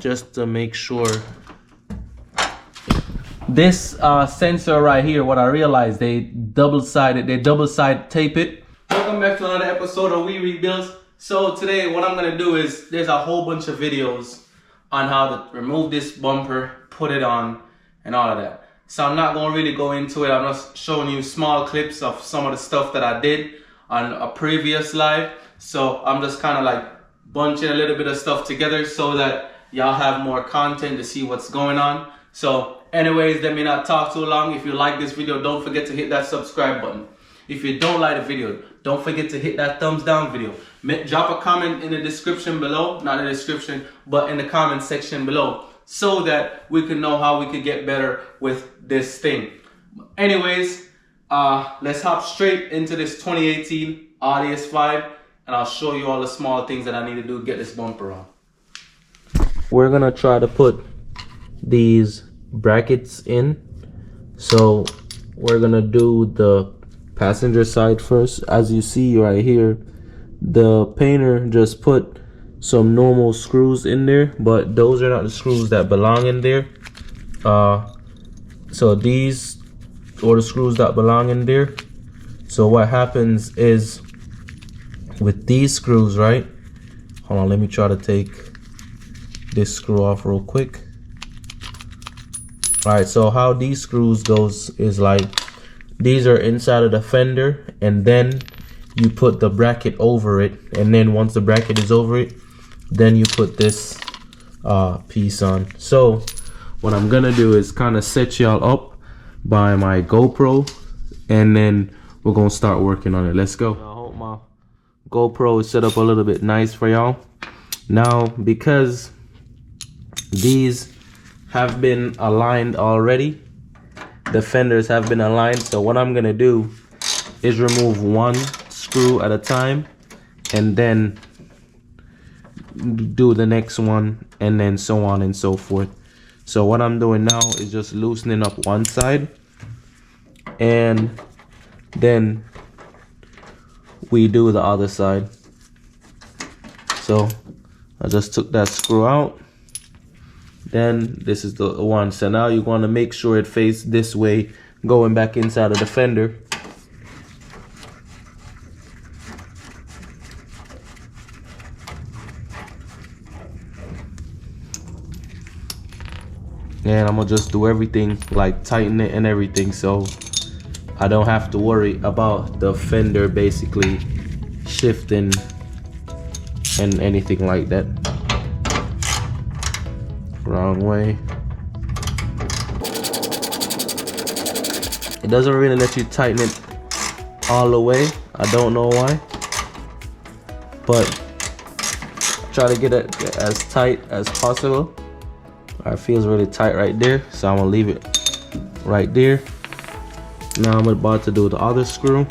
just to make sure. This sensor right here, what I realized, they double side tape it. Welcome back to another episode of Rebuildz. So today what I'm gonna do is, there's a whole bunch of videos on how to remove this bumper, put it on, and all of that. So I'm not gonna really go into it. I'm just showing you small clips of some of the stuff that I did on a previous live. So I'm just kind of like bunching a little bit of stuff together so that y'all have more content to see what's going on. So anyways, let me not talk too long. If you like this video, don't forget to hit that subscribe button. If you don't like the video, don't forget to hit that thumbs down video. Drop a comment in the description below, not in the description, but in the comment section below, so that we can know how we could get better with this thing. Anyways, let's hop straight into this 2018 Audi S5, and I'll show you all the small things that I need to do to get this bumper on. We're gonna try to put these brackets in. So we're gonna do the passenger side first. As you see right here, the painter just put some normal screws in there, but those are not the screws that belong in there. So these are the screws that belong in there. So what happens is with these screws, right? Hold on, let me try to take this screw off real quick. All right, so how these screws goes is like, these are inside of the fender, and then you put the bracket over it, and then once the bracket is over it, then you put this piece on. So what I'm gonna do is kind of set y'all up by my GoPro, and then we're gonna start working on it. Let's go. I hope my GoPro is set up a little bit nice for y'all. Now, because these have been aligned already, the fenders have been aligned, so what I'm gonna do is remove one screw at a time and then do the next one, and then so on and so forth. So what I'm doing now is just loosening up one side, and then we do the other side. So I just took that screw out. Then this is the one. So now you want to make sure it faces this way, going back inside of the fender. And I'm gonna just do everything, like tighten it and everything, so I don't have to worry about the fender basically shifting and anything like that. Wrong way. It doesn't really let you tighten it all the way. I don't know why, but try to get it as tight as possible. It feels really tight right there, so I'm gonna leave it right there. Now I'm about to do the other screw.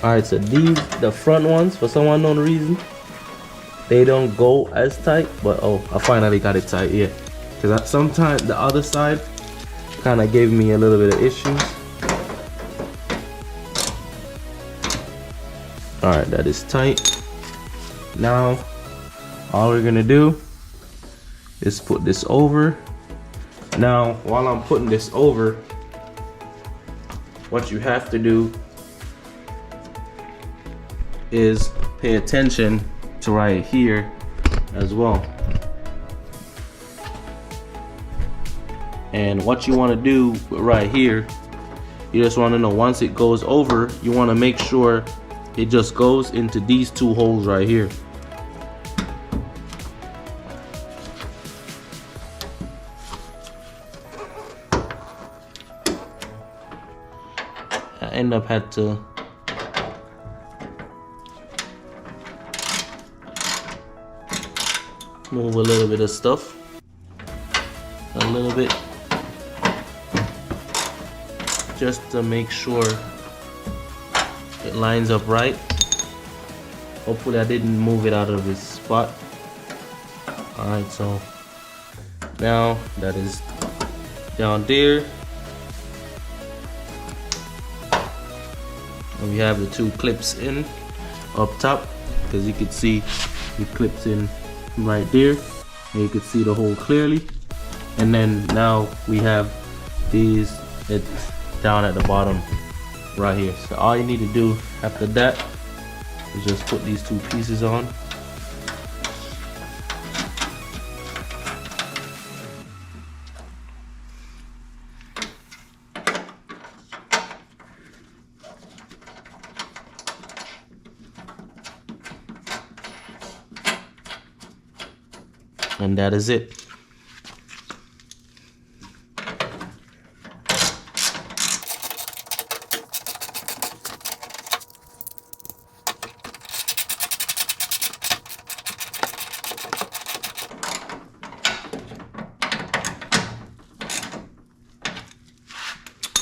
Alright, so these, the front ones, for some unknown reason, they don't go as tight, but oh, I finally got it tight, yeah. Because sometimes the other side kind of gave me a little bit of issues. Alright, that is tight. Now, all we're gonna do is put this over. Now, while I'm putting this over, what you have to do is pay attention to right here as well. And what you want to do right here, you just want to know, once it goes over, you want to make sure it just goes into these two holes right here. I end up had to move a little bit of stuff, a little bit, just to make sure it lines up right. Hopefully I didn't move it out of its spot. Alright, so now that is down there. And we have the two clips in up top, because you can see the clips in right there, and you can see the hole clearly. And then now we have these down at the bottom right here. So all you need to do after that is just put these two pieces on. And that is it.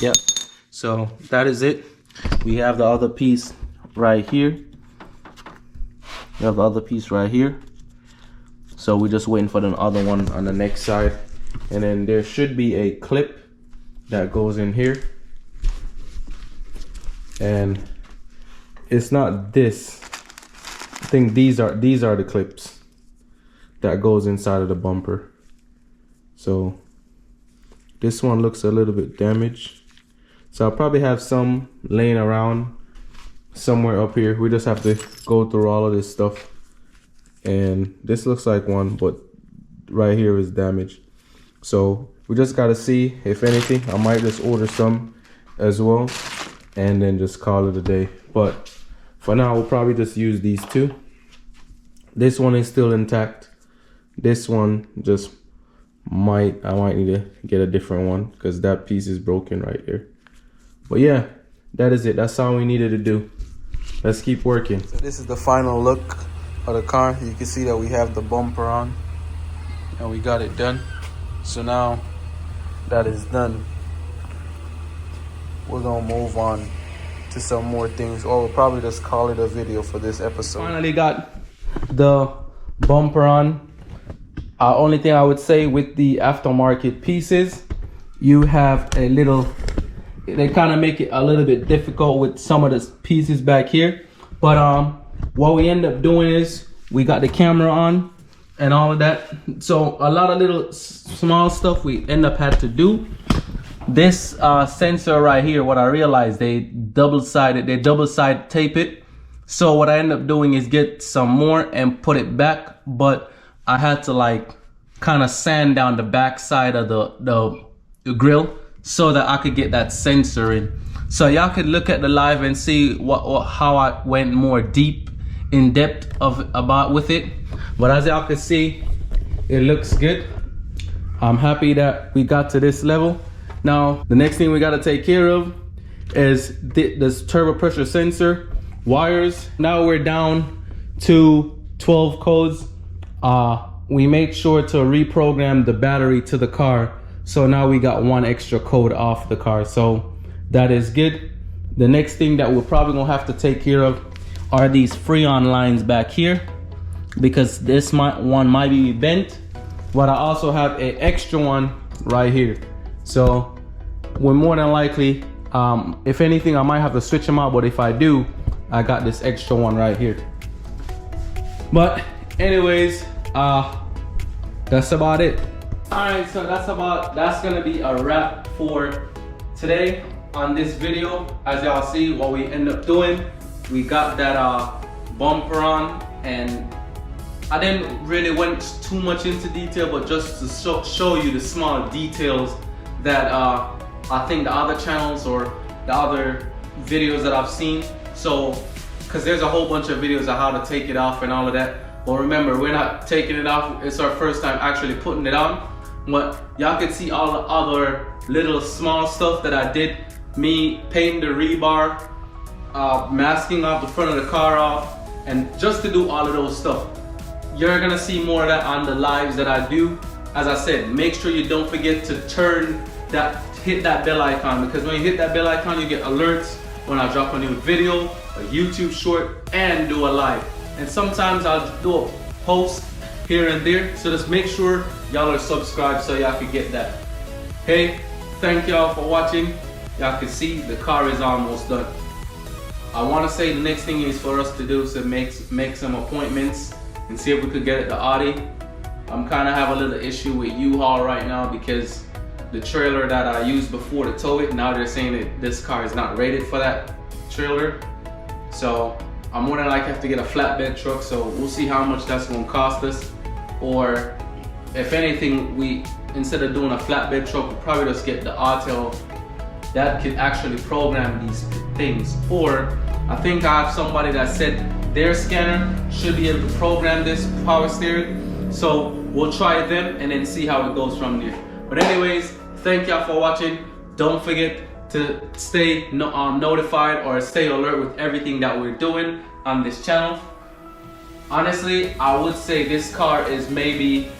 Yep, so that is it. We have the other piece right here. We have the other piece right here. So we're just waiting for the other one on the next side. And then there should be a clip that goes in here. And it's not this. I think these are the clips that goes inside of the bumper. So this one looks a little bit damaged. So I'll probably have some laying around somewhere up here. We just have to go through all of this stuff. And this looks like one, but right here is damaged. So we just gotta see. If anything, I might just order some as well and then just call it a day. But for now, we'll probably just use these two. This one is still intact. This one just I might need to get a different one because that piece is broken right there. But yeah, that is it. That's all we needed to do. Let's keep working. So this is the final look of the car. You can see that we have the bumper on and we got it done. So now that is done, we're gonna move on to some more things, or we'll probably just call it a video for this episode. Finally got the bumper on. Only thing I would say with the aftermarket pieces, you have a little, they kind of make it a little bit difficult with some of the pieces back here. But what we end up doing is we got the camera on and all of that. So a lot of little small stuff we end up had to do. This sensor right here, what I realized, they double side tape it. So what I end up doing is get some more and put it back, but I had to like kind of sand down the back side of the grill so that I could get that sensor in. So y'all could look at the live and see how I went more in depth with it. But as y'all can see, it looks good. I'm happy that we got to this level. Now the next thing we got to take care of is this turbo pressure sensor wires. Now we're down to 12 codes. We made sure to reprogram the battery to the car, so now we got one extra code off the car, so that is good. The next thing that we're probably gonna have to take care of are these Freon lines back here, because this one might be bent, but I also have an extra one right here. So we're more than likely, if anything, I might have to switch them out, but if I do, I got this extra one right here. But anyways, that's about it. All right, so that's gonna be a wrap for today on this video. As y'all see, what we end up doing, we got that bumper on, and I didn't really went too much into detail, but just to show you the small details that I think the other channels or the other videos that I've seen. So, because there's a whole bunch of videos of how to take it off and all of that. But remember, we're not taking it off. It's our first time actually putting it on. But y'all can see all the other little small stuff that I did. Me painting the rebar, masking off the front of the car off, and just to do all of those stuff. you're gonna see more of that on the lives that I do. As I said, make sure you don't forget to hit that bell icon, because when you hit that bell icon, you get alerts when I drop a new video, a YouTube short, and do a live. And sometimes I'll do a post here and there, so just make sure y'all are subscribed so y'all can get that. Hey, thank y'all for watching. Y'all can see the car is almost done. I want to say the next thing is for us to do is to make some appointments and see if we could get it to Audi. I'm kind of have a little issue with U-Haul right now because the trailer that I used before to tow it, now they're saying that this car is not rated for that trailer. So I'm more than likely have to get a flatbed truck, so we'll see how much that's going to cost us. Or if anything, instead of doing a flatbed truck, we'll probably just get the Auto that could actually program these things. Or I think I have somebody that said their scanner should be able to program this power steering. So we'll try them and then see how it goes from there. But anyways, thank y'all for watching. Don't forget to stay notified or stay alert with everything that we're doing on this channel. Honestly, I would say this car is maybe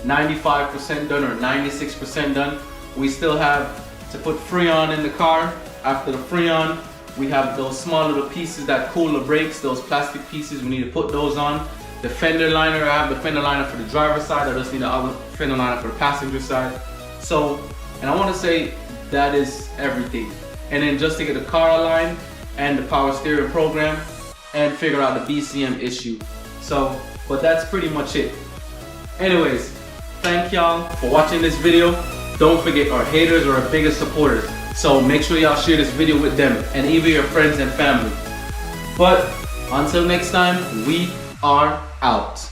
95% done or 96% done. We still have to put Freon in the car. After the Freon, we have those small little pieces that cool the brakes, those plastic pieces, we need to put those on. The fender liner, I have the fender liner for the driver's side, I just need the other fender liner for the passenger side. So, and I want to say that is everything. And then just to get the car aligned and the power steering program and figure out the BCM issue. So, but that's pretty much it. Anyways, thank y'all for watching this video. Don't forget, our haters are our biggest supporters. So make sure y'all share this video with them and even your friends and family. But until next time, we are out.